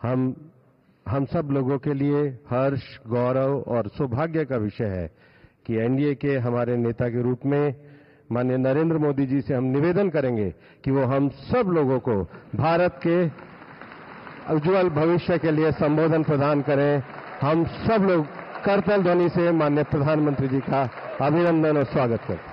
हम हम सब लोगों के लिए हर्ष, गौरव और सौभाग्य का विषय है कि एनडीए के हमारे नेता के रूप में माननीय नरेंद्र मोदी जी से हम निवेदन करेंगे कि वो हम सब लोगों को भारत के उज्जवल भविष्य के लिए संबोधन प्रदान करें। हम सब लोग करतल ध्वनि से माननीय प्रधानमंत्री जी का अभिनंदन और स्वागत करते हैं।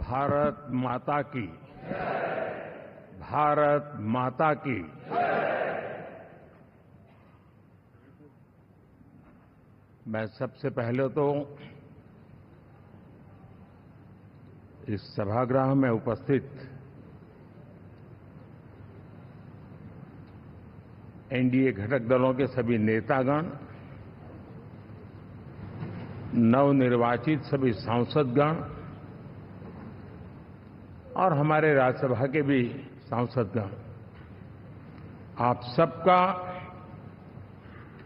भारत माता की, भारत माता की। मैं सबसे पहले तो इस सभागृह में उपस्थित एनडीए घटक दलों के सभी नेतागण, नवनिर्वाचित सभी सांसदगण और हमारे राज्यसभा के भी सांसदगण, आप सबका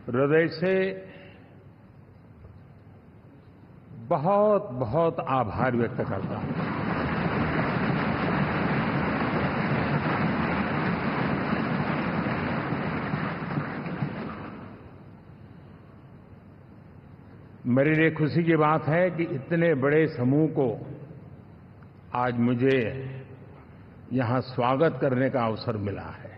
हृदय से बहुत बहुत आभार व्यक्त करता हूं। मेरे लिए खुशी की बात है कि इतने बड़े समूह को आज मुझे यहां स्वागत करने का अवसर मिला है।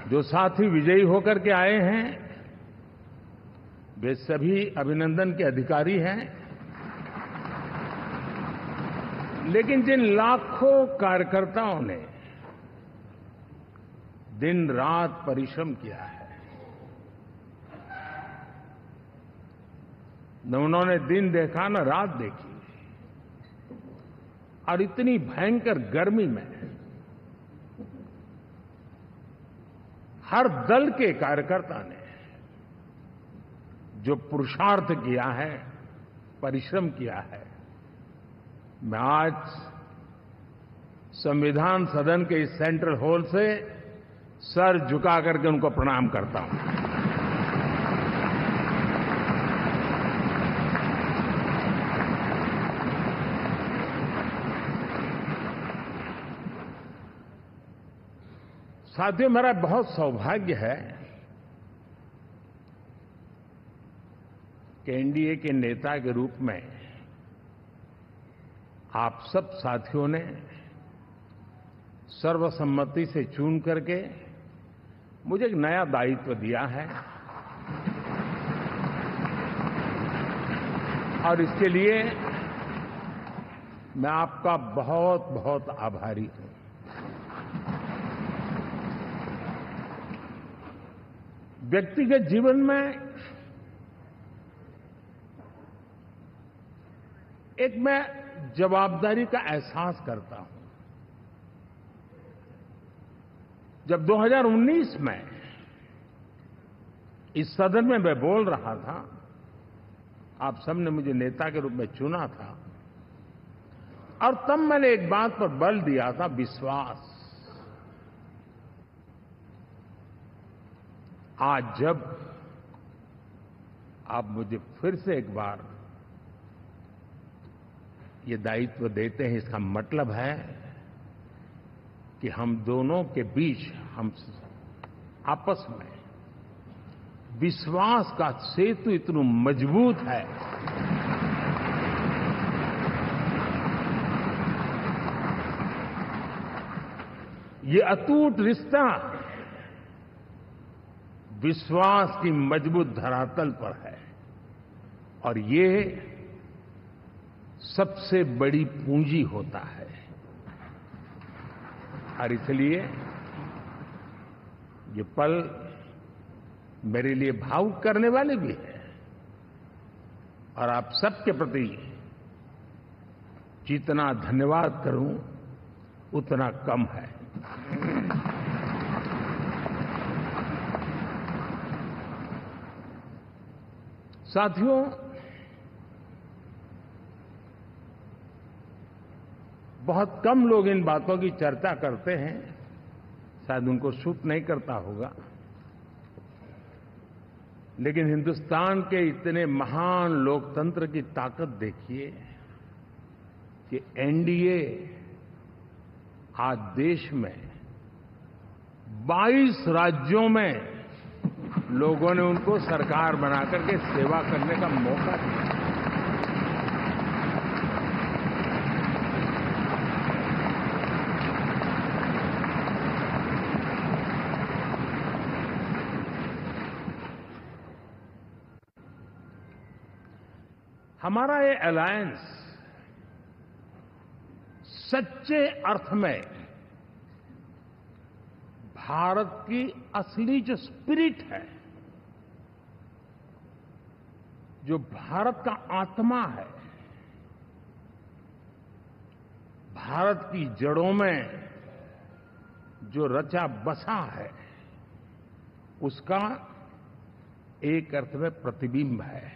जो साथी विजयी होकर के आए हैं वे सभी अभिनंदन के अधिकारी हैं, लेकिन जिन लाखों कार्यकर्ताओं ने दिन रात परिश्रम किया है, न उन्होंने दिन देखा न रात देखी, और इतनी भयंकर गर्मी में हर दल के कार्यकर्ता ने जो पुरुषार्थ किया है, परिश्रम किया है, मैं आज संविधान सदन के इस सेंट्रल हॉल से सर झुका करके उनको प्रणाम करता हूं। साथियों, मेरा बहुत सौभाग्य है कि एनडीए के नेता के रूप में आप सब साथियों ने सर्वसम्मति से चुन करके मुझे एक नया दायित्व दिया है, और इसके लिए मैं आपका बहुत बहुत आभारी हूं। व्यक्तिगत जीवन में एक मैं जवाबदारी का एहसास करता हूं। जब 2019 में इस सदन में मैं बोल रहा था, आप सबने मुझे नेता के रूप में चुना था, और तब मैंने एक बात पर बल दिया था, विश्वास। आज जब आप मुझे फिर से एक बार ये दायित्व देते हैं, इसका मतलब है कि हम दोनों के बीच, हम आपस में विश्वास का सेतु इतना मजबूत है ये अटूट रिश्ता विश्वास की मजबूत धरातल पर है, और ये सबसे बड़ी पूंजी होता है। और इसलिए ये पल मेरे लिए भावुक करने वाले भी हैं, और आप सबके प्रति जितना धन्यवाद करूं उतना कम है। साथियों, बहुत कम लोग इन बातों की चर्चा करते हैं, शायद उनको सूट नहीं करता होगा, लेकिन हिंदुस्तान के इतने महान लोकतंत्र की ताकत देखिए कि एनडीए आज देश में 22 राज्यों में लोगों ने उनको सरकार बनाकर के सेवा करने का मौका दिया। हमारा ये अलायंस सच्चे अर्थ में भारत की असली जो स्पिरिट है, जो भारत का आत्मा है, भारत की जड़ों में जो रचा बसा है, उसका एक अर्थ में प्रतिबिंब है।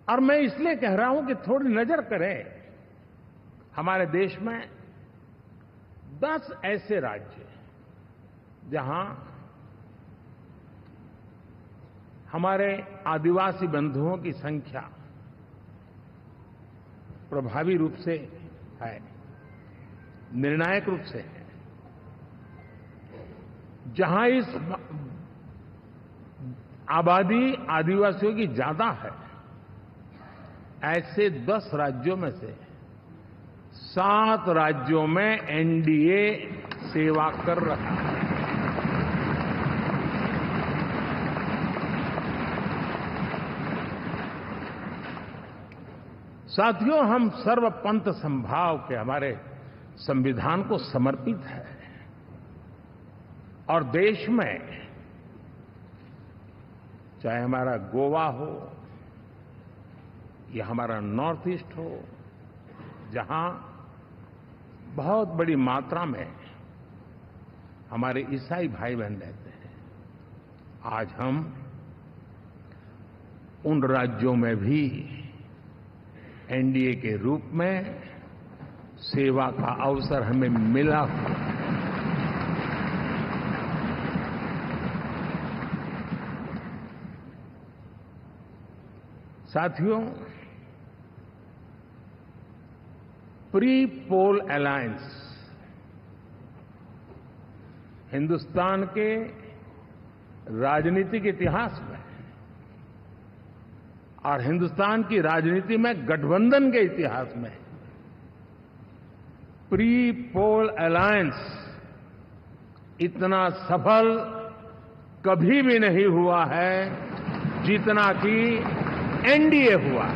और मैं इसलिए कह रहा हूं कि थोड़ी नजर करें, हमारे देश में 10 ऐसे राज्य जहां हमारे आदिवासी बंधुओं की संख्या प्रभावी रूप से है, निर्णायक रूप से है, जहां इस आबादी आदिवासियों की ज्यादा है। ऐसे 10 राज्यों में से 7 राज्यों में एनडीए सेवा कर रहा है। साथियों, हम सर्वपंथ संभाव के हमारे संविधान को समर्पित है और देश में चाहे हमारा गोवा हो या हमारा नॉर्थ ईस्ट हो, जहां बहुत बड़ी मात्रा में हमारे ईसाई भाई बहन रहते हैं, आज हम उन राज्यों में भी एनडीए के रूप में सेवा का अवसर हमें मिला हुआ है। साथियों, प्री पोल अलायंस हिंदुस्तान के राजनीतिक इतिहास में और हिंदुस्तान की राजनीति में गठबंधन के इतिहास में प्री पोल अलायंस इतना सफल कभी भी नहीं हुआ है जितना कि एनडीए हुआ।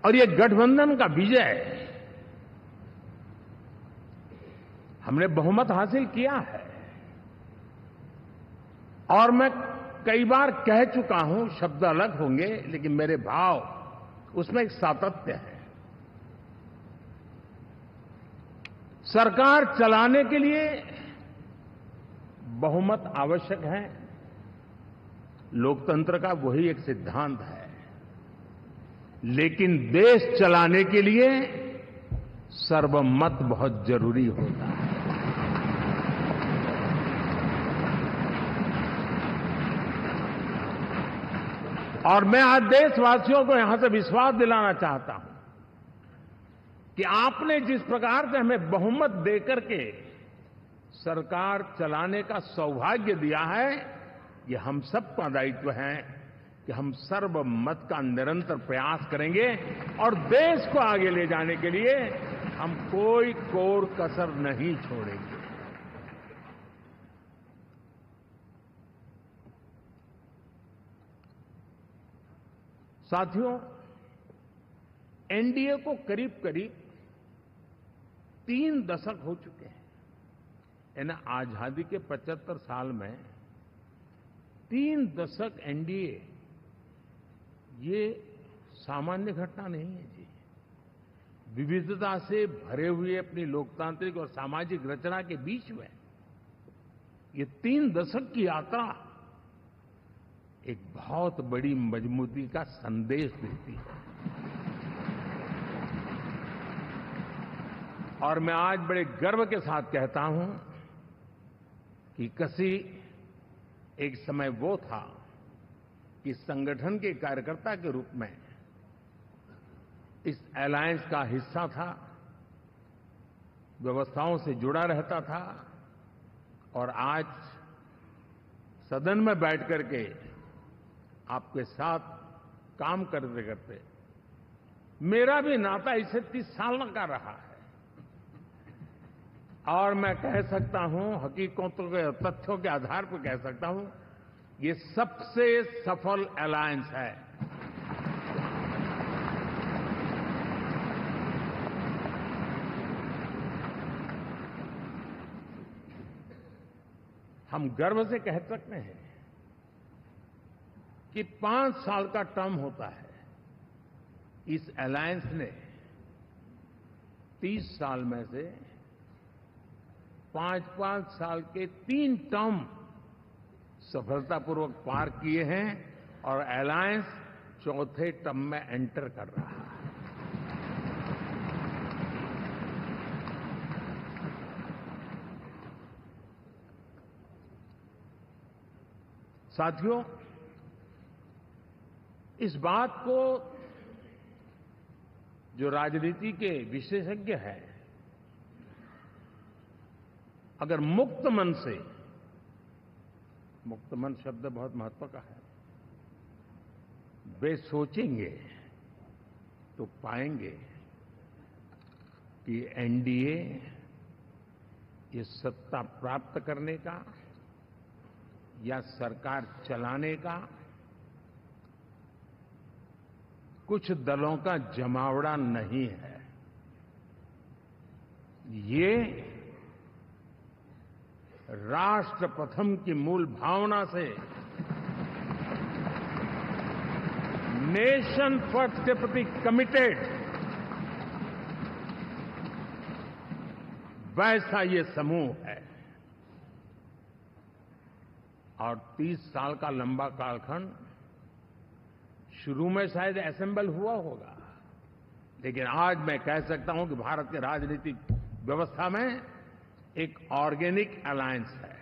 और ये गठबंधन का विजय, हमने बहुमत हासिल किया है और मैं कई बार कह चुका हूं, शब्द अलग होंगे लेकिन मेरे भाव उसमें एक सातत्य है। सरकार चलाने के लिए बहुमत आवश्यक है, लोकतंत्र का वही एक सिद्धांत है, लेकिन देश चलाने के लिए सर्वमत बहुत जरूरी होता है। और मैं आज देशवासियों को यहां से विश्वास दिलाना चाहता हूं कि आपने जिस प्रकार से हमें बहुमत देकर के सरकार चलाने का सौभाग्य दिया है, ये हम सबका दायित्व है कि हम सर्वमत का निरंतर प्रयास करेंगे और देश को आगे ले जाने के लिए हम कोई कोर कसर नहीं छोड़ेंगे। साथियों, एनडीए को करीब करीब 3 दशक हो चुके हैं। यानी आजादी के 75 साल में 3 दशक एनडीए, ये सामान्य घटना नहीं है जी। विविधता से भरे हुए अपनी लोकतांत्रिक और सामाजिक रचना के बीच में ये 3 दशक की यात्रा एक बहुत बड़ी मजबूती का संदेश देती है। और मैं आज बड़े गर्व के साथ कहता हूं कि किसी एक समय वो था कि संगठन के कार्यकर्ता के रूप में इस अलायंस का हिस्सा था, व्यवस्थाओं से जुड़ा रहता था, और आज सदन में बैठ करके आपके साथ काम करते करते मेरा भी नाता इससे 30 साल का रहा है। और मैं कह सकता हूं, हकीकतों के तथ्यों के आधार पर कह सकता हूं, ये सबसे सफल अलायंस है। हम गर्व से कह सकते हैं कि 5 साल का टर्म होता है। इस अलायंस ने 30 साल में से 5-5 साल के 3 टर्म सफलतापूर्वक पार किए हैं और अलायंस 4थे टर्म में एंटर कर रहा है। साथियों, इस बात को जो राजनीति के विशेषज्ञ हैं, अगर मुक्त मन से, मुक्त मन शब्द बहुत महत्व का है, वे सोचेंगे तो पाएंगे कि एनडीए ये सत्ता प्राप्त करने का या सरकार चलाने का कुछ दलों का जमावड़ा नहीं है। ये राष्ट्र प्रथम की मूल भावना से नेशन फर्स्ट के प्रति कमिटेड वैसा ये समूह है। और 30 साल का लंबा कालखंड शुरू में शायद असेंबल हुआ होगा, लेकिन आज मैं कह सकता हूं कि भारत के राजनीतिक व्यवस्था में एक ऑर्गेनिक अलायंस है।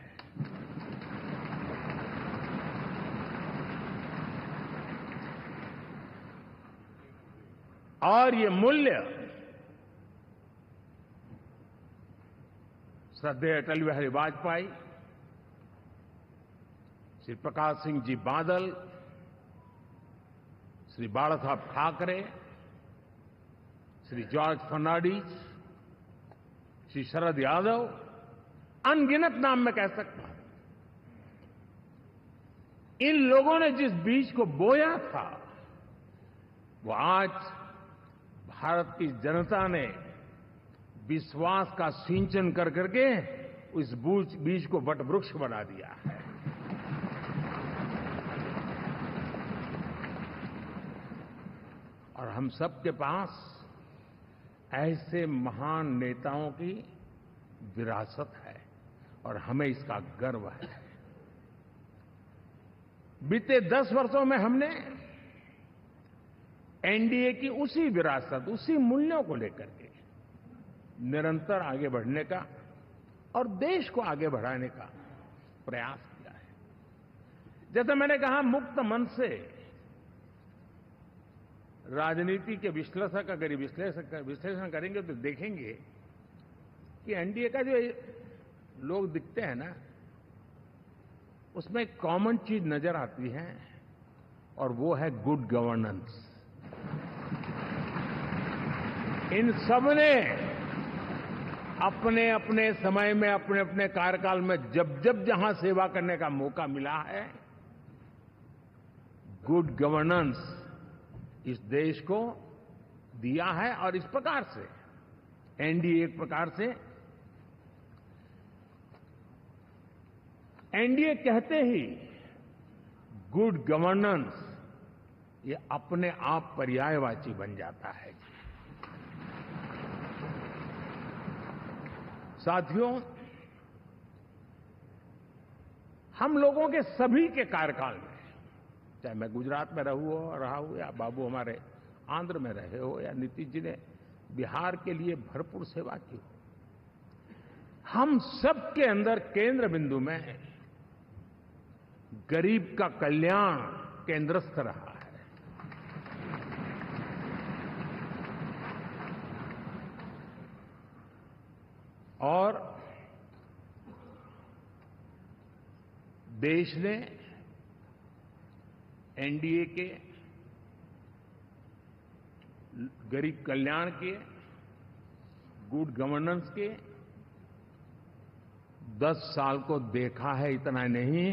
और ये मूल्य श्रद्धेय अटल बिहारी वाजपेयी, श्री प्रकाश सिंह जी बादल, श्री बाला साहब ठाकरे, श्री जॉर्ज फर्नांडिस, श्री शरद यादव, अनगिनत नाम मैं कह सकता हूं। इन लोगों ने जिस बीज को बोया था, वो आज भारत की जनता ने विश्वास का सिंचन कर करके उस बीज को वटवृक्ष बना दिया है। और हम सबके पास ऐसे महान नेताओं की विरासत है और हमें इसका गर्व है। बीते 10 वर्षों में हमने एनडीए की उसी विरासत, उसी मूल्यों को लेकर के निरंतर आगे बढ़ने का और देश को आगे बढ़ाने का प्रयास किया है। जैसे मैंने कहा, मुक्त मन से राजनीति के विश्लेषक अगर विश्लेषण करेंगे तो देखेंगे कि एनडीए का जो लोग दिखते हैं ना, उसमें एक कॉमन चीज नजर आती है और वो है गुड गवर्नेंस। इन सबने अपने अपने समय में, अपने अपने कार्यकाल में जब जब जहां सेवा करने का मौका मिला है, गुड गवर्नेंस इस देश को दिया है। और इस प्रकार से एनडीए एक प्रकार से, एनडीए कहते ही गुड गवर्नेंस ये अपने आप पर्यायवाची बन जाता है। साथियों, हम लोगों के सभी के कार्यकाल में, चाहे मैं गुजरात में रहा हूं या बाबू हमारे आंध्र में रहे हो या नीतीश जी ने बिहार के लिए भरपूर सेवा की हो, हम सबके अंदर केंद्र बिंदु में गरीब का कल्याण केंद्रस्थ रहा है। और देश ने एनडीए के गरीब कल्याण के, गुड गवर्नेंस के 10 साल को देखा है। इतना नहीं,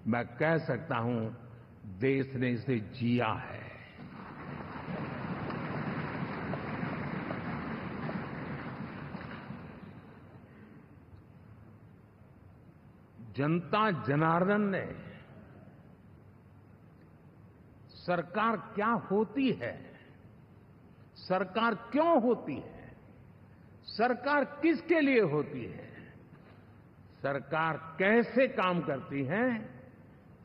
मैं कह सकता हूं देश ने इसे जिया है। जनता जनार्दन ने सरकार क्या होती है, सरकार क्यों होती है, सरकार किसके लिए होती है, सरकार कैसे काम करती है,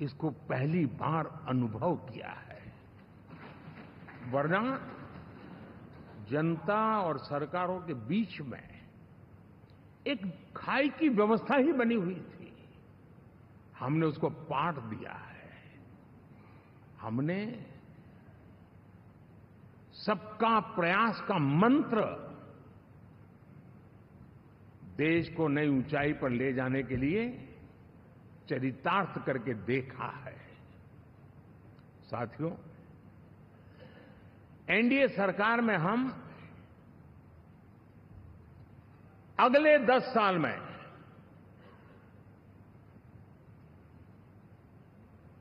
इसको पहली बार अनुभव किया है। वरना जनता और सरकारों के बीच में एक खाई की व्यवस्था ही बनी हुई थी। हमने उसको पाट दिया है। हमने सबका प्रयास का मंत्र देश को नई ऊंचाई पर ले जाने के लिए चरितार्थ करके देखा है। साथियों, एनडीए सरकार में हम अगले 10 साल में,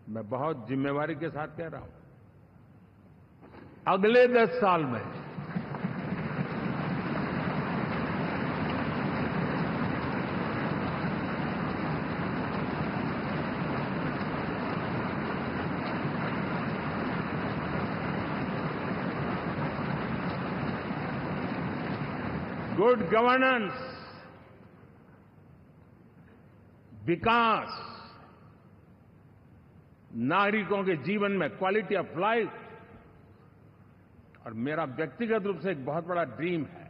मैं बहुत जिम्मेवारी के साथ कह रहा हूं, अगले 10 साल में गुड गवर्नेंस, विकास, नागरिकों के जीवन में क्वालिटी ऑफ लाइफ, और मेरा व्यक्तिगत रूप से एक बहुत बड़ा ड्रीम है,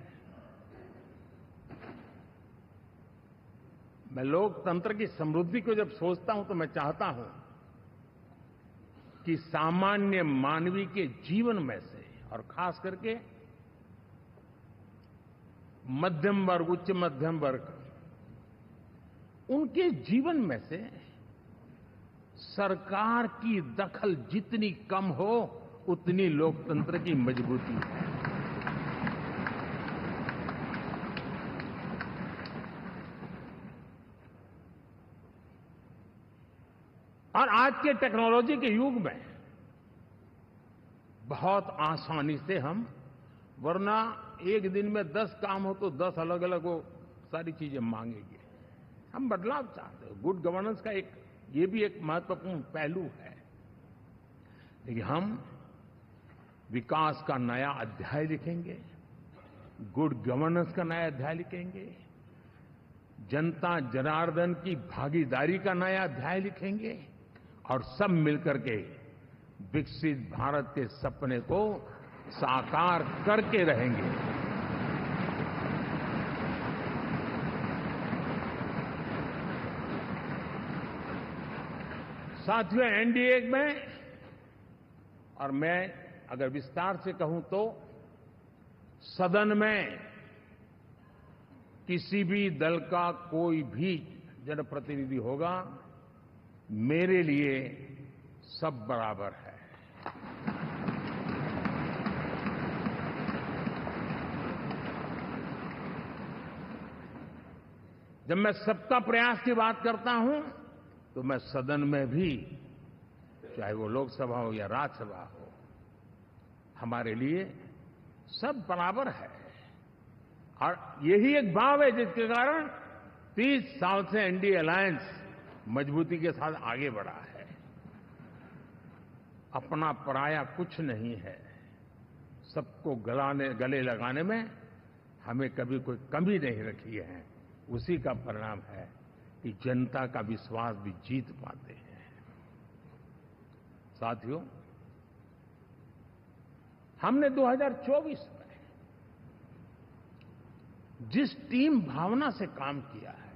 मैं लोकतंत्र की समृद्धि को जब सोचता हूं तो मैं चाहता हूं कि सामान्य मानवीय के जीवन में से, और खास करके मध्यम वर्ग, उच्च मध्यम वर्ग, उनके जीवन में से सरकार की दखल जितनी कम हो उतनी लोकतंत्र की मजबूती है। और आज के टेक्नोलॉजी के युग में बहुत आसानी से हम, वरना एक दिन में 10 काम हो तो 10 अलग अलग वो सारी चीजें मांगेंगे। हम बदलाव चाहते हैं। गुड गवर्नेंस का ये भी एक महत्वपूर्ण पहलू है। लेकिन हम विकास का नया अध्याय लिखेंगे, गुड गवर्नेंस का नया अध्याय लिखेंगे, जनता जनार्दन की भागीदारी का नया अध्याय लिखेंगे, और सब मिलकर के विकसित भारत के सपने को साकार करके रहेंगे। साथियों, एनडीए में, और मैं अगर विस्तार से कहूं तो सदन में किसी भी दल का कोई भी जनप्रतिनिधि होगा, मेरे लिए सब बराबर है। जब मैं सबका प्रयास की बात करता हूं तो मैं सदन में भी, चाहे वो लोकसभा हो या राज्यसभा हो, हमारे लिए सब बराबर है। और यही एक भाव है जिसके कारण 30 साल से एनडीए अलायंस मजबूती के साथ आगे बढ़ा है। अपना पराया कुछ नहीं है। सबको गले लगाने में हमें कभी कोई कमी नहीं रखी है। उसी का परिणाम है कि जनता का विश्वास भी जीत पाते हैं। साथियों, हमने 2024 में जिस टीम भावना से काम किया है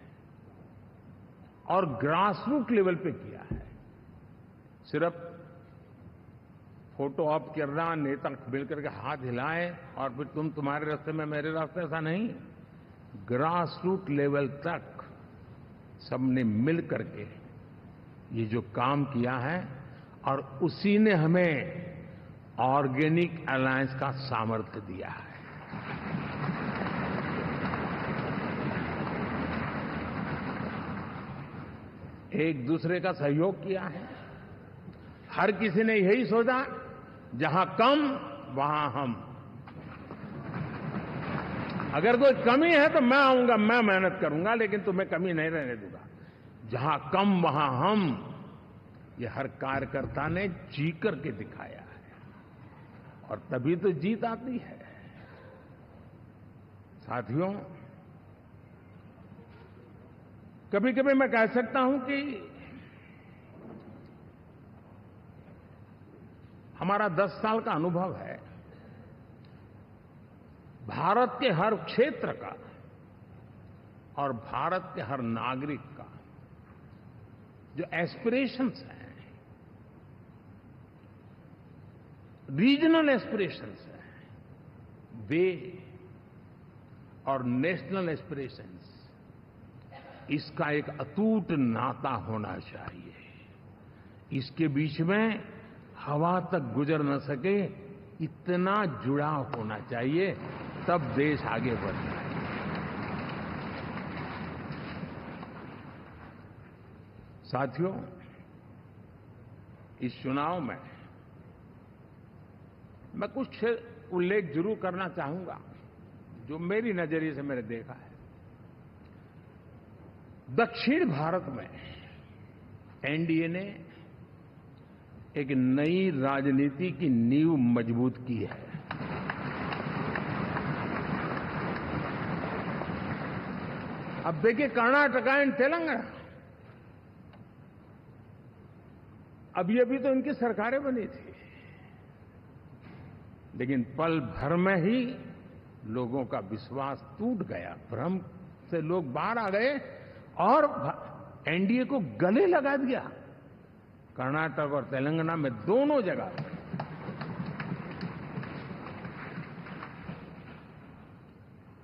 और ग्रासरूट लेवल पे किया है, सिर्फ फोटो ऑप करना, नेता मिलकर के हाथ हिलाएं और फिर तुम्हारे रास्ते में मेरे रास्ते, ऐसा नहीं। ग्रासरूट लेवल तक सबने मिल करके ये जो काम किया है और उसी ने हमें ऑर्गेनिक अलायंस का सामर्थ्य दिया है। एक दूसरे का सहयोग किया है। हर किसी ने यही सोचा, जहां कम वहां हम। अगर कोई कमी है तो मैं आऊंगा, मैं मेहनत करूंगा, लेकिन तुम्हें कमी नहीं रहने दूंगा। जहां कम वहां हम, ये हर कार्यकर्ता ने जी करके दिखाया है और तभी तो जीत आती है। साथियों, कभी कभी मैं कह सकता हूं कि हमारा 10 साल का अनुभव है, भारत के हर क्षेत्र का और भारत के हर नागरिक का जो एस्पिरेशंस हैं, रीजनल एस्पिरेशंस हैं, वे और नेशनल एस्पिरेशंस, इसका एक अटूट नाता होना चाहिए। इसके बीच में हवा तक गुजर न सके, इतना जुड़ाव होना चाहिए, तब देश आगे बढ़ता है। साथियों, इस चुनाव में मैं कुछ उल्लेख जरूर करना चाहूंगा जो मेरी नजरिए से मैंने देखा है। दक्षिण भारत में एनडीए ने एक नई राजनीति की नींव मजबूत की है। अब देखिए, कर्नाटक एंड तेलंगाना, अभी अभी तो इनकी सरकारें बनी थी, लेकिन पल भर में ही लोगों का विश्वास टूट गया, भ्रम से लोग बाहर आ गए और एनडीए को गले लगा दिया। कर्नाटक और तेलंगाना में दोनों जगह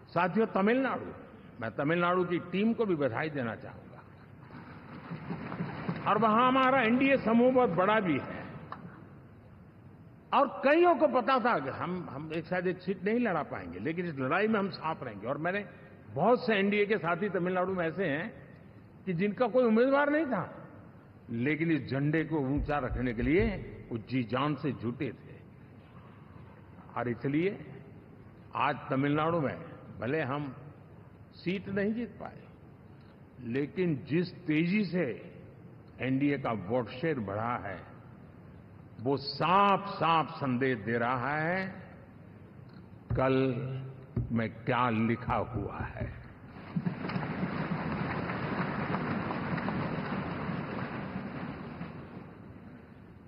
साथियों, तमिलनाडु, मैं तमिलनाडु की टीम को भी बधाई देना चाहूंगा और वहां हमारा एनडीए समूह बहुत बड़ा भी है और कईयों को पता था कि हम एक शायद एक सीट नहीं लड़ा पाएंगे, लेकिन इस लड़ाई में हम साथ रहेंगे। और मैंने बहुत से एनडीए के साथी तमिलनाडु में ऐसे हैं कि जिनका कोई उम्मीदवार नहीं था, लेकिन इस झंडे को ऊंचा रखने के लिए वो जी जान से जुटे थे। और इसलिए आज तमिलनाडु में भले हम सीट नहीं जीत पाए, लेकिन जिस तेजी से एनडीए का वोट शेयर बढ़ा है, वो साफ साफ संदेश दे रहा है कल में क्या लिखा हुआ है।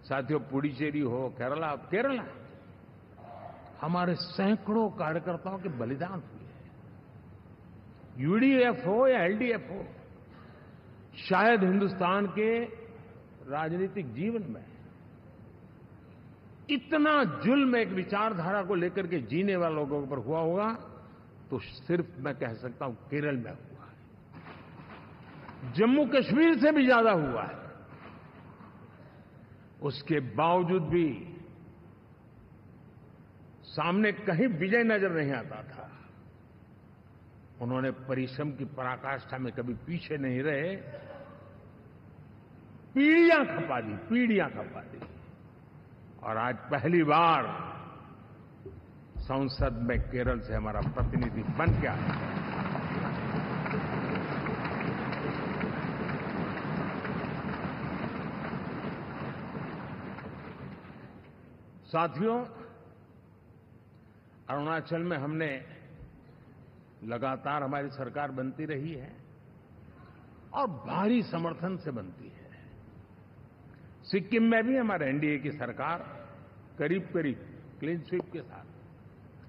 साथियों, पुडुचेरी हो, केरला, हमारे सैकड़ों कार्यकर्ताओं के बलिदान हुए हैं। यूडीएफ हो या एलडीएफ हो, शायद हिंदुस्तान के राजनीतिक जीवन में इतना जुल्म एक विचारधारा को लेकर के जीने वाले लोगों पर हुआ होगा तो सिर्फ मैं कह सकता हूं केरल में हुआ है। जम्मू कश्मीर से भी ज्यादा हुआ है। उसके बावजूद भी सामने कहीं विजय नजर नहीं आता था। उन्होंने परिश्रम की पराकाष्ठा में कभी पीछे नहीं रहे, पीढ़ियां खपा दी। और आज पहली बार संसद में केरल से हमारा प्रतिनिधि बन के आया। साथियों, अरुणाचल में हमने लगातार, हमारी सरकार बनती रही है और भारी समर्थन से बनती है। सिक्किम में भी हमारे एनडीए की सरकार करीब करीब क्लीन स्वीप के साथ,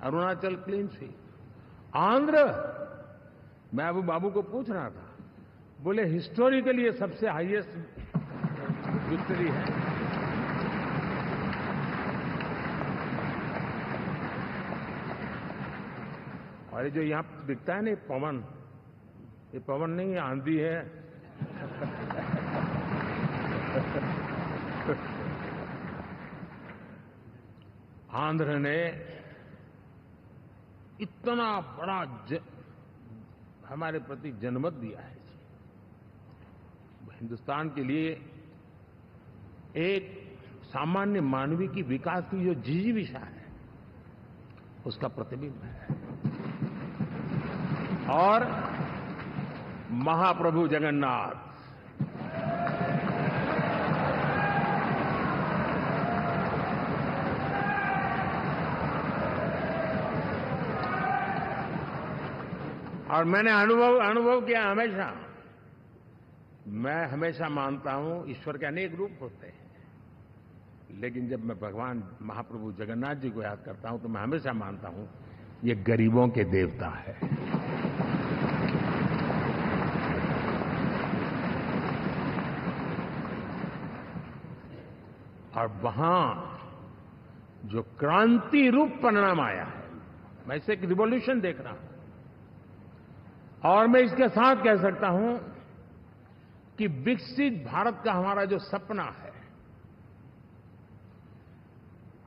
अरुणाचल क्लीन स्वीप, आंध्र, मैं अबू बाबू को पूछ रहा था, बोले हिस्टोरिकली ये सबसे हाईएस्ट विक्ट्री है। और ये जो यहां दिखता है ना पवन, ये पवन नहीं है, आंधी है। आंध्र ने इतना बड़ा हमारे प्रति जनमत दिया है। हिंदुस्तान के लिए एक सामान्य मानवीय की विकास की जो जिजीविषा है उसका प्रतिबिंब है। और महाप्रभु जगन्नाथ और मैंने अनुभव किया हमेशा। मैं हमेशा मानता हूं ईश्वर के अनेक रूप होते हैं, लेकिन जब मैं भगवान महाप्रभु जगन्नाथ जी को याद करता हूं तो मैं हमेशा मानता हूं ये गरीबों के देवता है। और वहां जो क्रांति रूप परिणाम आया है, मैं इसे एक रिवॉल्यूशन देख रहा हूं। और मैं इसके साथ कह सकता हूं कि विकसित भारत का हमारा जो सपना है,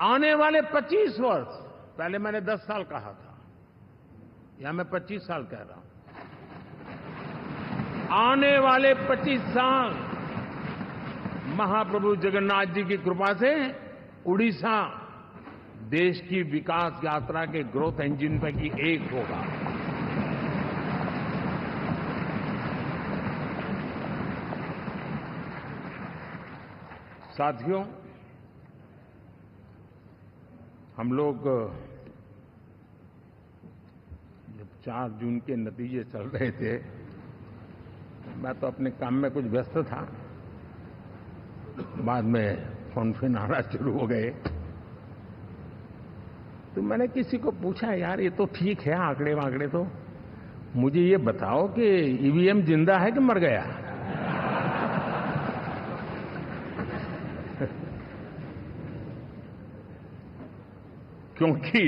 आने वाले 25 वर्ष, पहले मैंने 10 साल कहा था, यहां मैं 25 साल कह रहा हूं, आने वाले 25 साल महाप्रभु जगन्नाथ जी की कृपा से उड़ीसा देश की विकास यात्रा के ग्रोथ इंजन पैकी एक होगा। साथियों, हम लोग जब 4 जून के नतीजे चल रहे थे, मैं तो अपने काम में कुछ व्यस्त था, बाद में फोन आना शुरू हो गए, तो मैंने किसी को पूछा, यार ये तो ठीक है आंकड़े वांकड़े, तो मुझे ये बताओ कि ईवीएम जिंदा है कि मर गया? क्योंकि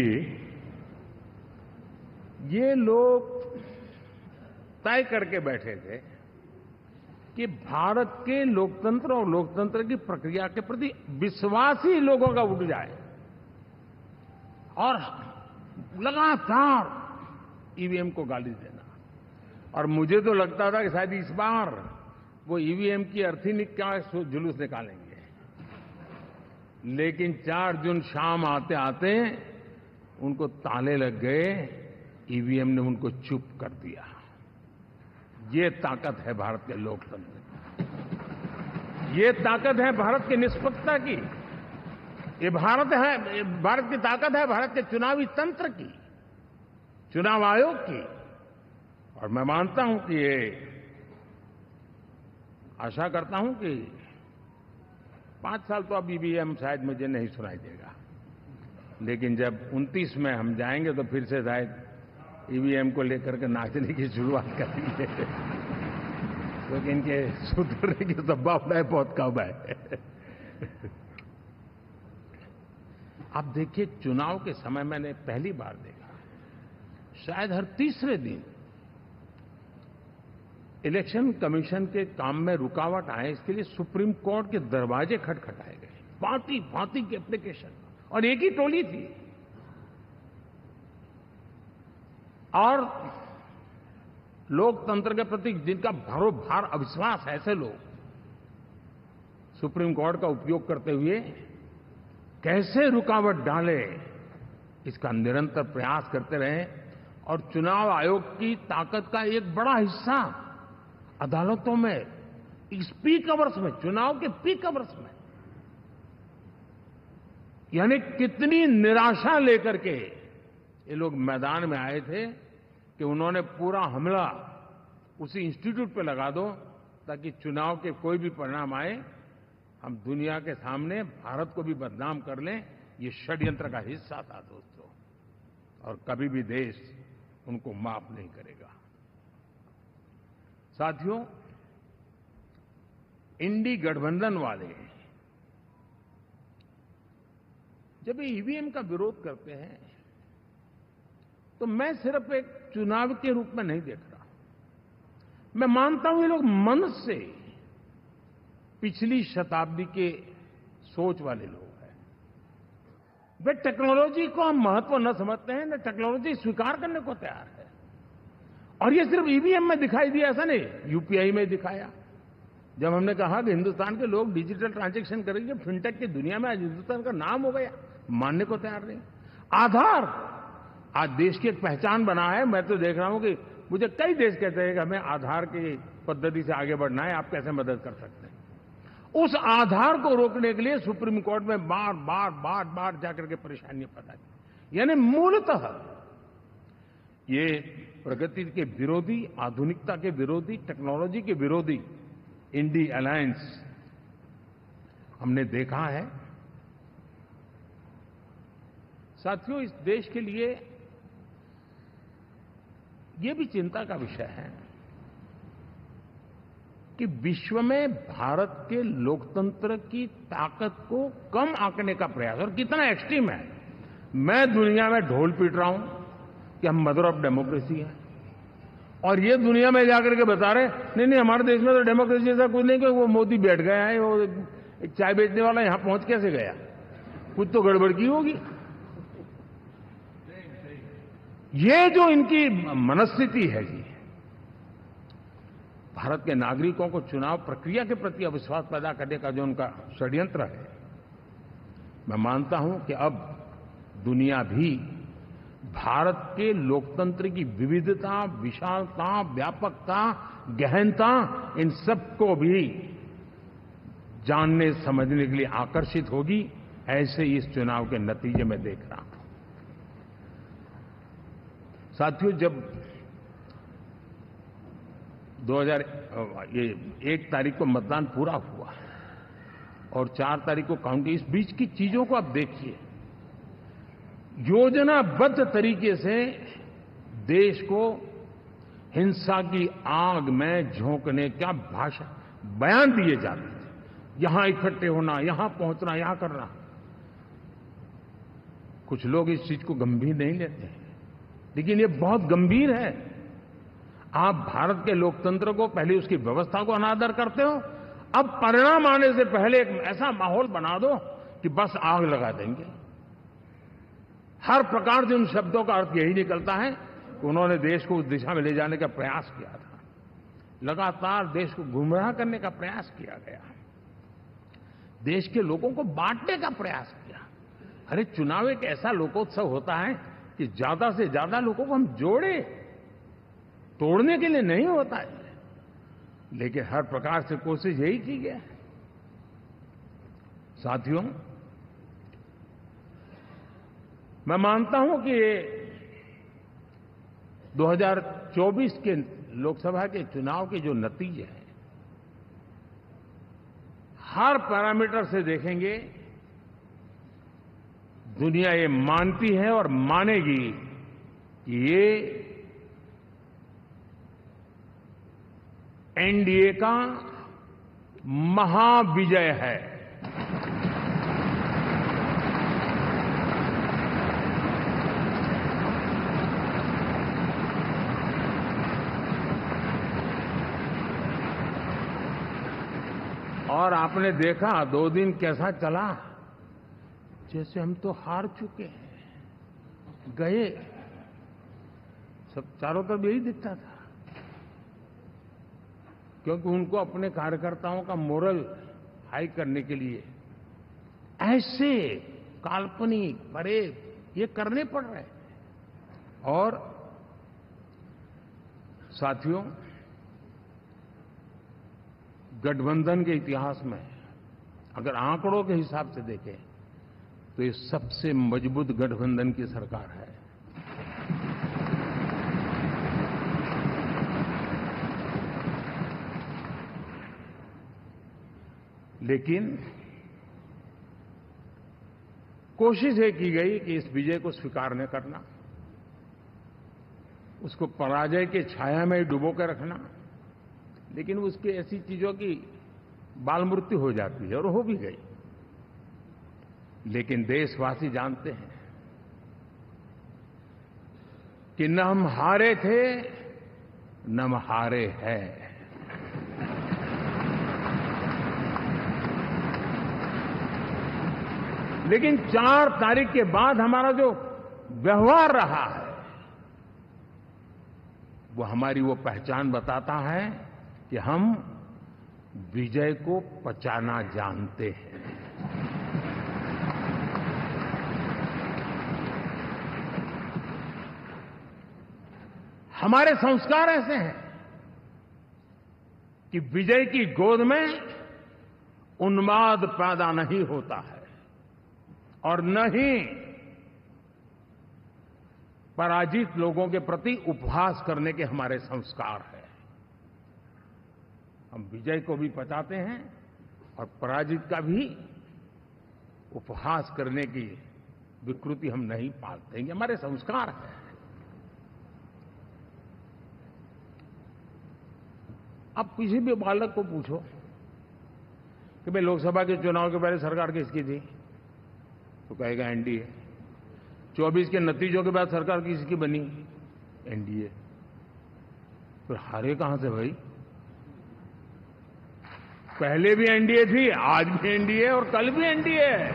ये लोग तय करके बैठे थे कि भारत के लोकतंत्र और लोकतंत्र की प्रक्रिया के प्रति विश्वास ही लोगों का उठ जाए, और लगातार ईवीएम को गाली देना। और मुझे तो लगता था कि शायद इस बार वो ईवीएम की अर्थी क्या जुलूस निकालेंगे, लेकिन 4 जून शाम आते आते उनको ताले लग गए, ईवीएम ने उनको चुप कर दिया। ये ताकत है भारत के लोकतंत्र की, ये ताकत है भारत की निष्पक्षता की, ये भारत की ताकत है भारत के चुनावी तंत्र की, चुनाव आयोग की। और मैं मानता हूं कि ये आशा करता हूं कि 5 साल तो अब ईवीएम शायद मुझे नहीं सुनाई देगा, लेकिन जब 29 में हम जाएंगे तो फिर से शायद ईवीएम को लेकर के नाचने की शुरुआत करेंगे, क्योंकि इनके सुधरने की संभावनाएं बहुत कम है। आप देखिए, चुनाव के समय मैंने पहली बार देखा, शायद हर तीसरे दिन इलेक्शन कमीशन के काम में रुकावट आए, इसके लिए सुप्रीम कोर्ट के दरवाजे खटखटाए गए, भांति भांति की एप्लीकेशन, और एक ही टोली थी। और लोकतंत्र के प्रति जिनका भरोभार अविश्वास है, ऐसे लोग सुप्रीम कोर्ट का उपयोग करते हुए कैसे रुकावट डाले, इसका निरंतर प्रयास करते रहे। और चुनाव आयोग की ताकत का एक बड़ा हिस्सा अदालतों में, इस पीक अवर्स में, चुनाव के पीक अवर्स में, यानी कितनी निराशा लेकर के ये लोग मैदान में आए थे कि उन्होंने पूरा हमला उसी इंस्टीट्यूट पे लगा दो ताकि चुनाव के कोई भी परिणाम आए, हम दुनिया के सामने भारत को भी बदनाम कर लें, ये षड्यंत्र का हिस्सा था दोस्तों, और कभी भी देश उनको माफ नहीं करेगा। साथियों, इंडी गठबंधन वाले जब ईवीएम का विरोध करते हैं तो मैं सिर्फ एक चुनाव के रूप में नहीं देख रहा। मैं मानता हूं ये लोग मन से पिछली शताब्दी के सोच वाले लोग हैं। वे टेक्नोलॉजी को हम महत्व न समझते हैं, न टेक्नोलॉजी स्वीकार करने को तैयार है। और ये सिर्फ ईवीएम में दिखाई दिया ऐसा नहीं, यूपीआई में दिखाया। जब हमने कहा कि हिंदुस्तान के लोग डिजिटल ट्रांजैक्शन करेंगे, फिनटेक की दुनिया में आज हिंदुस्तान का नाम हो गया, मानने को तैयार नहीं। आधार आज देश की एक पहचान बना है। मैं तो देख रहा हूं कि मुझे कई देश कहते हैं कि हमें आधार की पद्धति से आगे बढ़ना है, आप कैसे मदद कर सकते हैं। उस आधार को रोकने के लिए सुप्रीम कोर्ट में बार बार जाकर के परेशानियां पैदा की। यानी मूलतः ये प्रगति के विरोधी, आधुनिकता के विरोधी, टेक्नोलॉजी के विरोधी इंडी अलायंस हमने देखा है। साथियों, इस देश के लिए ये भी चिंता का विषय है कि विश्व में भारत के लोकतंत्र की ताकत को कम आंकने का प्रयास, और कितना एक्सट्रीम है। मैं दुनिया में ढोल पीट रहा हूं कि हम मदर ऑफ डेमोक्रेसी है, और ये दुनिया में जाकर के बता रहे नहीं हमारे देश में तो डेमोक्रेसी जैसा कुछ नहीं, कि वो मोदी बैठ गया है, वो एक चाय बेचने वाला यहां पहुंच कैसे गया, कुछ तो गड़बड़ की होगी। ये जो इनकी मनस्थिति है जी, भारत के नागरिकों को चुनाव प्रक्रिया के प्रति अविश्वास पैदा करने का जो उनका षड्यंत्र है, मैं मानता हूं कि अब दुनिया भी भारत के लोकतंत्र की विविधता, विशालता, व्यापकता, गहनता, इन सबको भी जानने समझने के लिए आकर्षित होगी। ऐसे इस चुनाव के नतीजे में देख रहा हूं। साथियों, जब 1 तारीख को मतदान पूरा हुआ और 4 तारीख को काउंटिंग, इस बीच की चीजों को आप देखिए। योजनाबद्ध तरीके से देश को हिंसा की आग में झोंकने का बयान दिए जाते थे। यहां इकट्ठे होना, यहां पहुंचना, यहां करना। कुछ लोग इस चीज को गंभीर नहीं लेते हैं, लेकिन ये बहुत गंभीर है। आप भारत के लोकतंत्र को, पहले उसकी व्यवस्था को अनादर करते हो, अब परिणाम आने से पहले एक ऐसा माहौल बना दो कि बस आग लगा देंगे। हर प्रकार से उन शब्दों का अर्थ यही निकलता है कि उन्होंने देश को उस दिशा में ले जाने का प्रयास किया था। लगातार देश को गुमराह करने का प्रयास किया गया, देश के लोगों को बांटने का प्रयास किया। अरे, चुनाव एक ऐसा लोकोत्सव होता है कि ज्यादा से ज्यादा लोगों को हम जोड़े, तोड़ने के लिए नहीं होता है। लेकिन हर प्रकार से कोशिश यही की गई है। साथियों, मैं मानता हूं कि 2024 के लोकसभा के चुनाव के जो नतीजे हैं, हर पैरामीटर से देखेंगे, दुनिया ये मानती है और मानेगी कि ये एनडीए का महाविजय है। और आपने देखा 2 दिन कैसा चला, जैसे हम तो हार चुके हैं, गए। सब चारों तरफ यही दिखता था, क्योंकि उनको अपने कार्यकर्ताओं का मोरल हाई करने के लिए ऐसे काल्पनिक परेड ये करने पड़ रहे हैं। और साथियों, गठबंधन के इतिहास में अगर आंकड़ों के हिसाब से देखें तो ये सबसे मजबूत गठबंधन की सरकार है। लेकिन कोशिश ये की गई कि इस विजय को स्वीकार न करना, उसको पराजय के छाया में डुबो कर रखना, लेकिन उसकी ऐसी चीजों की बाल मृत्यु हो जाती है और हो भी गई। लेकिन देशवासी जानते हैं कि न हम हारे थे न हम हारे हैं। लेकिन 4 तारीख के बाद हमारा जो व्यवहार रहा है वो हमारी वो पहचान बताता है कि हम विजय को पचाना जानते हैं। हमारे संस्कार ऐसे हैं कि विजय की गोद में उन्माद पैदा नहीं होता है और न ही पराजित लोगों के प्रति उपहास करने के हमारे संस्कार हैं। हम विजय को भी पचाते हैं और पराजित का भी उपहास करने की विकृति हम नहीं पालते। ये हमारे संस्कार हैं। अब किसी भी बालक को पूछो कि भाई लोकसभा के चुनाव के पहले सरकार किसकी थी, तो कहेगा एनडीए। 24 के नतीजों के बाद सरकार किसकी बनी, एनडीए। फिर हारे कहां से भाई? पहले भी एनडीए थी, आज भी एनडीए और कल भी एनडीए है।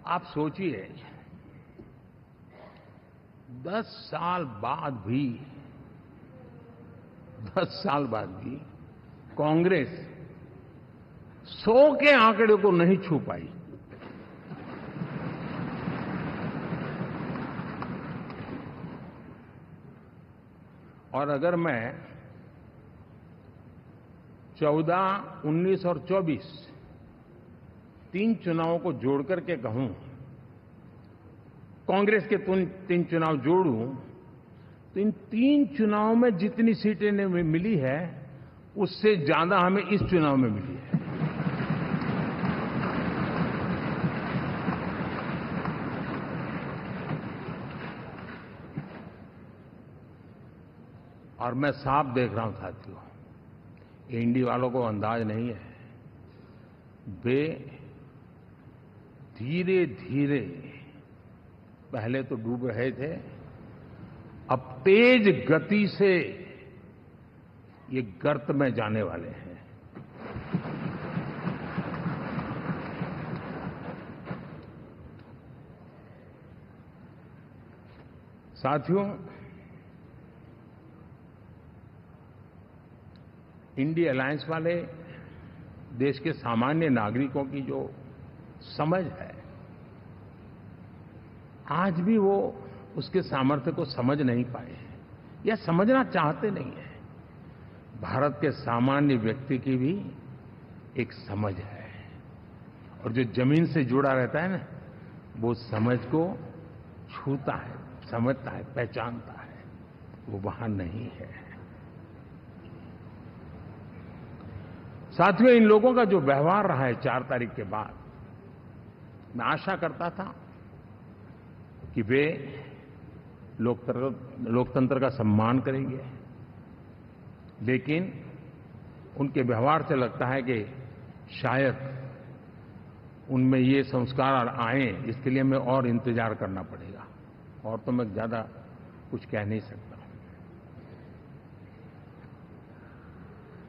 आप सोचिए 10 साल बाद भी कांग्रेस 100 के आंकड़े को नहीं छू पाई। और अगर मैं 14, 19 और 24 3 चुनावों को जोड़ करके कहूं, कांग्रेस के 3 चुनाव जोड़ूं, तो इन 3 चुनावों में जितनी सीटें मिली है उससे ज्यादा हमें इस चुनाव में मिली है। और मैं साफ देख रहा हूं साथियों, एनडीए वालों को अंदाज नहीं है। वे धीरे धीरे पहले तो डूब रहे थे, अब तेज गति से ये गर्त में जाने वाले हैं। साथियों, इंडिया अलायंस वाले देश के सामान्य नागरिकों की जो समझ है, आज भी वो उसके सामर्थ्य को समझ नहीं पाए हैं या समझना चाहते नहीं है। भारत के सामान्य व्यक्ति की भी एक समझ है और जो जमीन से जुड़ा रहता है ना, वो समझ को छूता है, समझता है, पहचानता है, वो वहां नहीं है। साथियों, इन लोगों का जो व्यवहार रहा है 4 तारीख के बाद, मैं आशा करता था कि वे लोकतंत्र का सम्मान करेंगे, लेकिन उनके व्यवहार से लगता है कि शायद उनमें ये संस्कार आए, इसके लिए हमें और इंतजार करना पड़ेगा। और तो मैं ज्यादा कुछ कह नहीं सकता।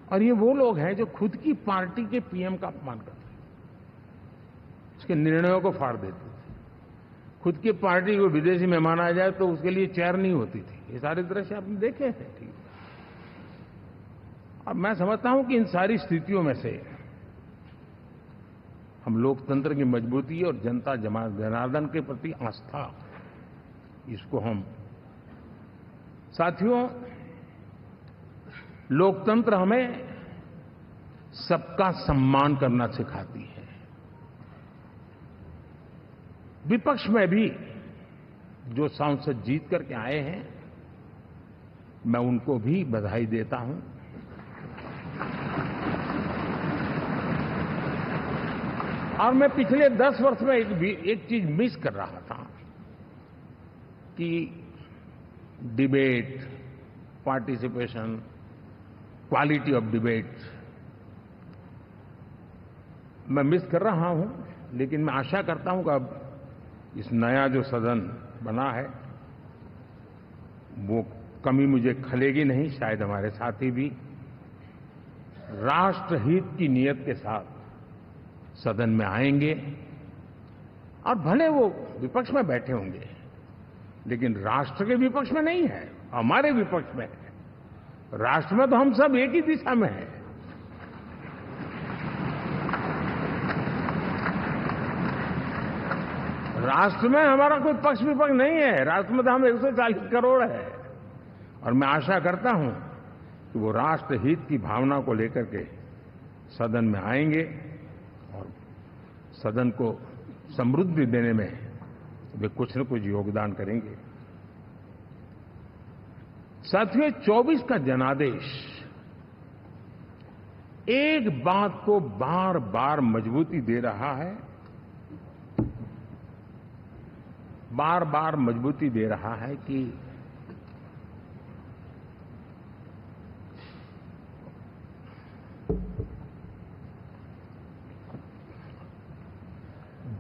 और ये वो लोग हैं जो खुद की पार्टी के पीएम का अपमान करते हैं, उसके निर्णयों को फाड़ देते थे। खुद की पार्टी को विदेशी मेहमान आ जाए तो उसके लिए चेयर नहीं होती थी। ये सारे दृश्य आपने देखे हैं। ठीक, अब मैं समझता हूं कि इन सारी स्थितियों में से हम लोकतंत्र की मजबूती और जनता जनार्दन के प्रति आस्था, इसको हम, साथियों, लोकतंत्र हमें सबका सम्मान करना सिखाती है। विपक्ष में भी जो सांसद जीत करके आए हैं, मैं उनको भी बधाई देता हूं। और मैं पिछले 10 वर्ष में एक चीज मिस कर रहा था कि debate, participation, quality of debate मैं मिस कर रहा हूं। लेकिन मैं आशा करता हूं कि अब इस नया जो सदन बना है वो कमी मुझे खलेगी नहीं। शायद हमारे साथी भी राष्ट्रहित की नीयत के साथ सदन में आएंगे और भले वो विपक्ष में बैठे होंगे लेकिन राष्ट्र के विपक्ष में नहीं है, हमारे विपक्ष में है। राष्ट्र में तो हम सब एक ही दिशा में हैं। राष्ट्र में हमारा कोई पक्ष विपक्ष नहीं है। राष्ट्र में तो हम 140 करोड़ है। और मैं आशा करता हूं कि वो राष्ट्रहित की भावना को लेकर के सदन में आएंगे और सदन को समृद्धि देने में वे कुछ न कुछ योगदान करेंगे। साथियों, 24 का जनादेश एक बात को बार बार मजबूती दे रहा है, बार बार मजबूती दे रहा है कि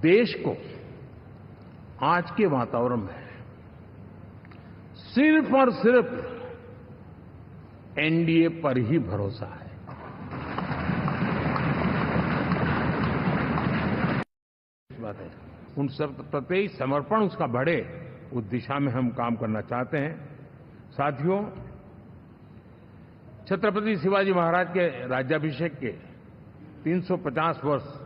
देश को आज के वातावरण में सिर्फ और सिर्फ एनडीए पर ही भरोसा है। इस बात है, उन सब प्रति समर्पण उसका बढ़े, उस दिशा में हम काम करना चाहते हैं। साथियों, छत्रपति शिवाजी महाराज के राज्याभिषेक के 350 वर्ष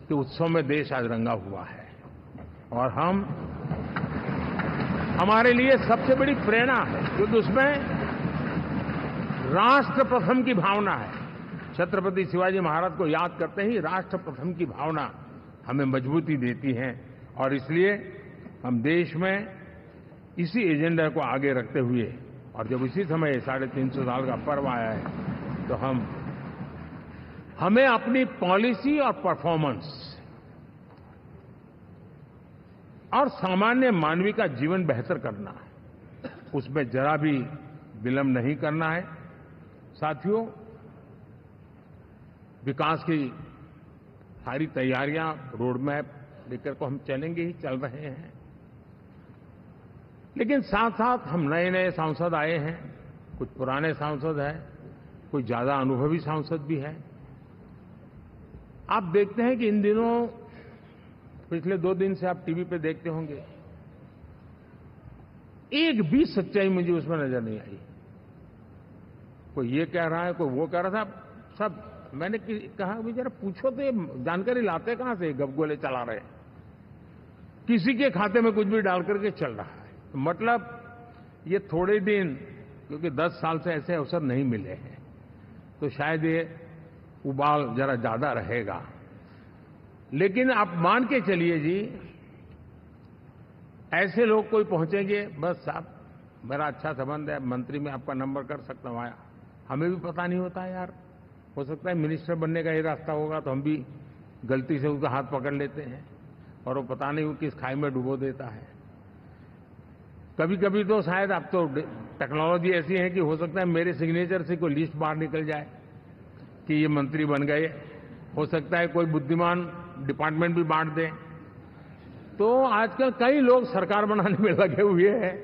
के उत्सव में देश आज रंगा हुआ है और हमारे लिए सबसे बड़ी प्रेरणा है क्योंकि उसमें राष्ट्र प्रथम की भावना है। छत्रपति शिवाजी महाराज को याद करते ही राष्ट्र प्रथम की भावना हमें मजबूती देती है और इसलिए हम देश में इसी एजेंडा को आगे रखते हुए और जब इसी समय 350 साल का पर्व आया है तो हमें अपनी पॉलिसी और परफॉर्मेंस और सामान्य मानवीय का जीवन बेहतर करना है, उसमें जरा भी विलंब नहीं करना है। साथियों, विकास की सारी तैयारियां, रोड मैप लेकर को हम चलेंगे ही, चल रहे हैं। लेकिन साथ साथ हम नए नए सांसद आए हैं, कुछ पुराने सांसद हैं, कुछ ज्यादा अनुभवी सांसद भी हैं। आप देखते हैं कि इन दिनों पिछले 2 दिन से आप टीवी पे देखते होंगे, एक भी सच्चाई मुझे उसमें नजर नहीं आई। कोई ये कह रहा है, कोई वो कह रहा था। सब मैंने कहा भी जरा पूछो तो ये जानकारी लाते कहां से, गपगोले चला रहे हैं, किसी के खाते में कुछ भी डाल करके चल रहा है। तो मतलब ये थोड़े दिन, क्योंकि 10 साल से ऐसे अवसर नहीं मिले हैं तो शायद ये उबाल जरा ज्यादा रहेगा। लेकिन आप मान के चलिए जी, ऐसे लोग कोई पहुंचेंगे, बस साहब मेरा अच्छा संबंध है, मंत्री में आपका नंबर कर सकता हूं, आया, हमें भी पता नहीं होता यार, हो सकता है मिनिस्टर बनने का ही रास्ता होगा तो हम भी गलती से उसका हाथ पकड़ लेते हैं और वो पता नहीं वो किस खाई में डुबो देता है। कभी कभी तो शायद अब तो टेक्नोलॉजी ऐसी है कि हो सकता है मेरे सिग्नेचर से कोई लिस्ट बाहर निकल जाए कि ये मंत्री बन गए, हो सकता है कोई बुद्धिमान डिपार्टमेंट भी बांट दे। तो आजकल कई लोग सरकार बनाने में लगे हुए हैं,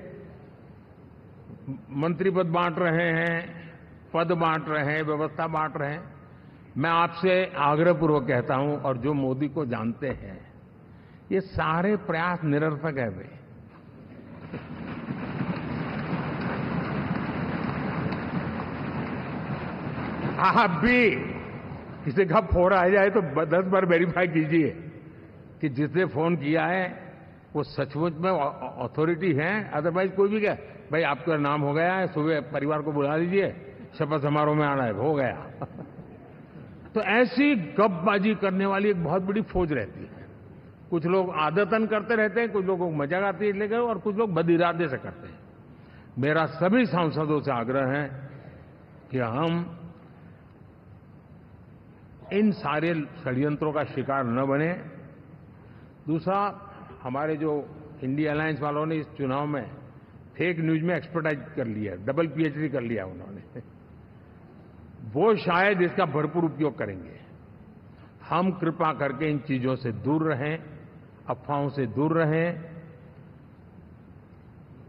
मंत्री पद बांट रहे हैं, पद बांट रहे हैं, व्यवस्था बांट रहे हैं। मैं आपसे आग्रहपूर्वक कहता हूं, और जो मोदी को जानते हैं, ये सारे प्रयास निरर्थक है वे। आप भी किसी का फोन आ जाए तो 10 बार वेरीफाई कीजिए कि जिसने फोन किया है वो सचमुच में अथॉरिटी है। अदरवाइज कोई भी कहे भाई आपका नाम हो गया है, सुबह परिवार को बुला लीजिए, शपथ समारोह में आना है, हो गया। तो ऐसी गपबाजी करने वाली एक बहुत बड़ी फौज रहती है। कुछ लोग आदतन करते रहते हैं, कुछ लोगों को मजाक आती है लेकर, और कुछ लोग बद इरादे से करते हैं। मेरा सभी सांसदों से आग्रह है कि हम इन सारे षड्यंत्रों का शिकार न बने। दूसरा, हमारे जो इंडिया अलायंस वालों ने इस चुनाव में फेक न्यूज में एक्सपर्टाइज कर लिया, डबल पीएचडी कर लिया उन्होंने, वो शायद इसका भरपूर उपयोग करेंगे। हम कृपा करके इन चीजों से दूर रहें, अफवाहों से दूर रहें।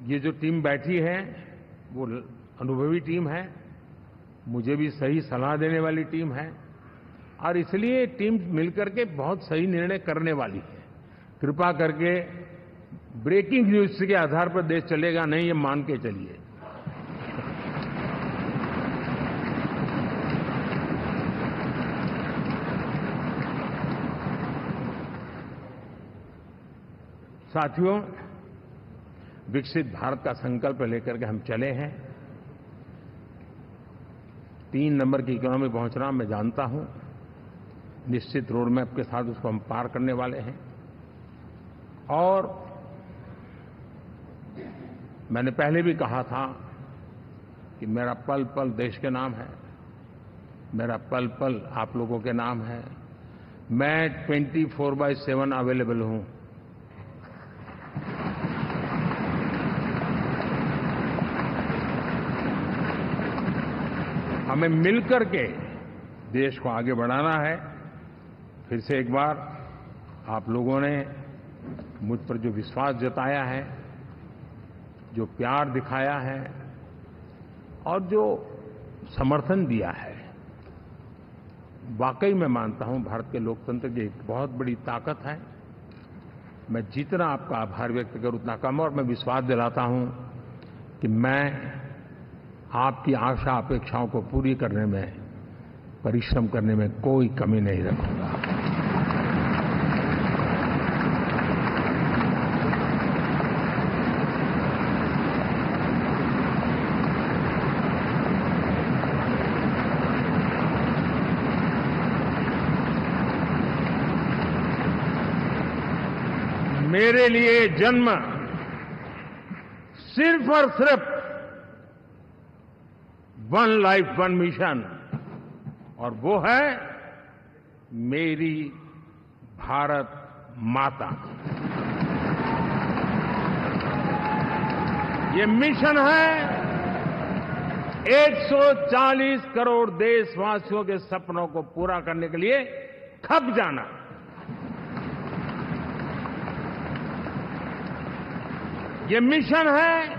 ये जो टीम बैठी है वो अनुभवी टीम है, मुझे भी सही सलाह देने वाली टीम है, और इसलिए टीम मिलकर के बहुत सही निर्णय करने वाली है। कृपा करके ब्रेकिंग न्यूज के आधार पर देश चलेगा नहीं, ये मान के चलिए। साथियों, विकसित भारत का संकल्प लेकर के हम चले हैं। 3 नंबर की इकोनॉमी पहुंचना मैं जानता हूं, निश्चित रोड मैप के साथ उसको हम पार करने वाले हैं। और मैंने पहले भी कहा था कि मेरा पल पल देश के नाम है, मेरा पल पल आप लोगों के नाम है। मैं 24/7 अवेलेबल हूं। हमें मिलकर के देश को आगे बढ़ाना है। फिर से एक बार आप लोगों ने मुझ पर जो विश्वास जताया है, जो प्यार दिखाया है और जो समर्थन दिया है, वाकई मैं मानता हूं भारत के लोकतंत्र की एक बहुत बड़ी ताकत है। मैं जितना आपका आभार व्यक्त करूं उतना कम, और मैं विश्वास दिलाता हूं कि मैं आपकी आशा अपेक्षाओं को पूरी करने में, परिश्रम करने में कोई कमी नहीं रखूंगा। मेरे लिए जन्म सिर्फ और सिर्फ वन लाइफ वन मिशन, और वो है मेरी भारत माता। ये मिशन है 140 करोड़ देशवासियों के सपनों को पूरा करने के लिए खप जाना। ये मिशन है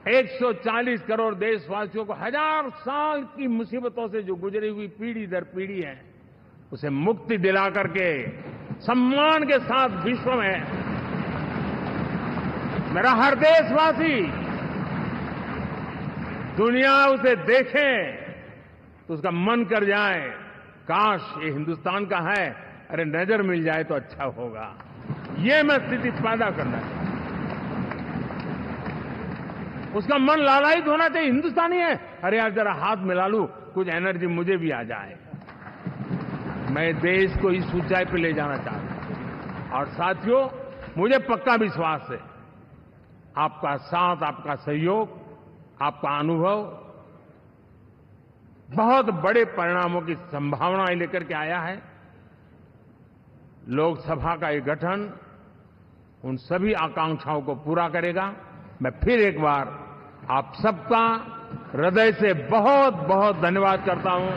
140 करोड़ देशवासियों को 1000 साल की मुसीबतों से जो गुजरी हुई पीढ़ी दर पीढ़ी है, उसे मुक्ति दिला करके सम्मान के साथ विश्व में मेरा हर देशवासी दुनिया उसे देखे तो उसका मन कर जाए, काश ये हिंदुस्तान का है, अरे नजर मिल जाए तो अच्छा होगा। ये मैं स्थिति पैदा करना चाहता हूं। उसका मन लालायित होना चाहिए, हिंदुस्तानी है, अरे यार जरा हाथ मिला लूं, कुछ एनर्जी मुझे भी आ जाए। मैं देश को इस ऊंचाई पर ले जाना चाहता हूं। और साथियों, मुझे पक्का विश्वास है आपका साथ, आपका सहयोग, आपका अनुभव बहुत बड़े परिणामों की संभावनाएं लेकर के आया है। लोकसभा का ये गठन उन सभी आकांक्षाओं को पूरा करेगा। मैं फिर एक बार आप सबका हृदय से बहुत बहुत धन्यवाद करता हूं।